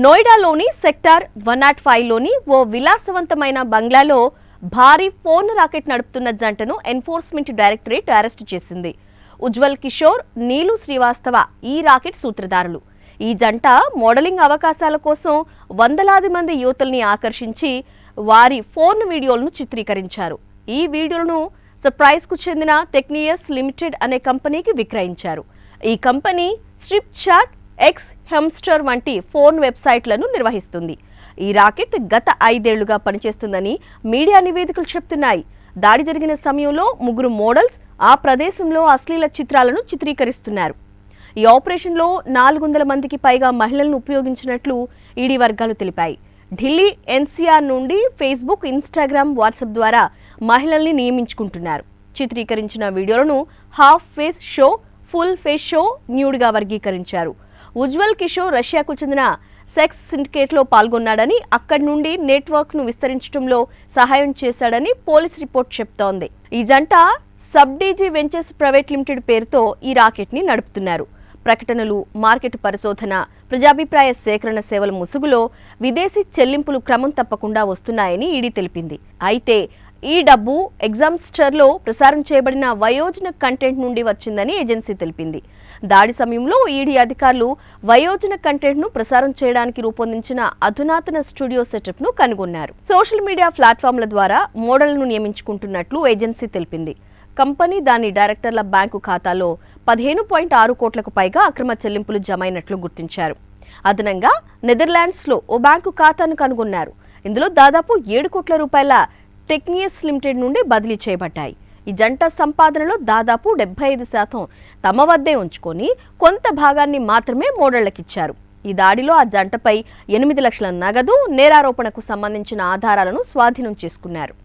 నోయిడాలోని sector 105లోని ఓ విలాసవంతమైన బంగ్లాలో భారీ ఫోన్ రాకెట్ నడుపుతున్న జంటను ఎన్ఫోర్స్మెంట్ డైరెక్టరేట్ అరెస్టు చేసింది. ఉజ్వల్ కిషోర్, నీలు శ్రీవాస్తవ ఈ రాకెట్ సూత్రధారులు. ఈ జంట మోడలింగ్ అవకాశాల కోసం వందలాది మంది యువతుల్ని ఆకర్షించి వారి ఫోన్ వీడియోలను చిత్రీకరించారు. ఈ వీడియోలను సర్ప్రైజ్కు చెందిన టెక్నియస్ లిమిటెడ్ అనే కంపెనీకి విక్రయించారు. ఈ కంపెనీ స్ట్రిప్ చాట్, ఎక్స్ హెమ్స్టర్ వంటి ఫోన్ వెబ్సైట్లను నిర్వహిస్తుంది. ఈ రాకెట్ గత 5 ఏళ్లుగా పనిచేస్తుందని మీడియా నివేదికలు చెప్తున్నాయి. దాడి జరిగిన సమయంలో 3 మోడల్స్ ఆ ప్రదేశంలో అశ్లీల చిత్రాలను చిత్రీకరిస్తున్నారు. ఈ ఆపరేషన్లో 400 మందికి పైగా మహిళలను ఉపయోగించినట్లు ఈడీ వర్గాలు తెలిపాయి. ఢిల్లీ ఎన్సీఆర్ నుండి ఫేస్బుక్, ఇన్స్టాగ్రామ్, వాట్సాప్ ద్వారా మహిళల్ని నియమించుకుంటున్నారు. చిత్రీకరించిన వీడియోలను half face show, full face show, న్యూడ్గా వర్గీకరించారు. ఉజ్వల్ కిషోర్ రష్యాకు చెందిన సెక్స్ సిండికేట్లో పాల్గొన్నాడని, అక్కడి నుండి నెట్వర్క్ను విస్తరించడంలో సహాయం చేశాడని పోలీస్ రిపోర్ట్ చెప్తోంది. ఈ జంట సబ్డీజీ వెంచర్స్ ప్రైవేట్ లిమిటెడ్ పేరుతో ఈ రాకెట్ని నడుపుతున్నారు. ప్రకటనలు, మార్కెట్ పరిశోధన, ప్రజాభిప్రాయ సేకరణ సేవల ముసుగులో విదేశీ చెల్లింపులు క్రమం తప్పకుండా వస్తున్నాయని ఈడీ తెలిపింది. అయితే ఈ డబ్బు ఎగ్జామ్స్టర్లో ప్రసారం చేయబడిన వయోజన కంటెంట్ నుండి వచ్చిందని ఏజెన్సీ తెలిపింది. దాడి సమయంలో ఈడీ అధికారులు వయోజన కంటెంట్ను ప్రసారం చేయడానికి రూపొందించిన అధునాతన స్టూడియో సెటప్ను కనుగొన్నారు. సోషల్ మీడియా ప్లాట్ఫామ్ల ద్వారా మోడళ్లను నియమించుకుంటున్నట్లు ఏజెన్సీ తెలిపింది. కంపెనీ దాని డైరెక్టర్ల బ్యాంకు ఖాతాలో 15.6 కోట్లకు పైగా అక్రమ చెల్లింపులు జమైనట్లు గుర్తించారు. అదనంగా నెదర్లాండ్స్లో ఓ బ్యాంకు ఖాతాను కనుగొన్నారు. ఇందులో దాదాపు 7 కోట్ల రూపాయల టెక్నియస్ లిమిటెడ్ నుండి బదిలీ చేయబడ్డాయి. ఈ జంట సంపాదనలో దాదాపు 75% తమ వద్దే ఉంచుకొని కొంత భాగాన్ని మాత్రమే మోడళ్లకిచ్చారు. ఈ దాడిలో ఆ జంటపై 8 లక్షల నగదు, నేరారోపణకు సంబంధించిన ఆధారాలను స్వాధీనం చేసుకున్నారు.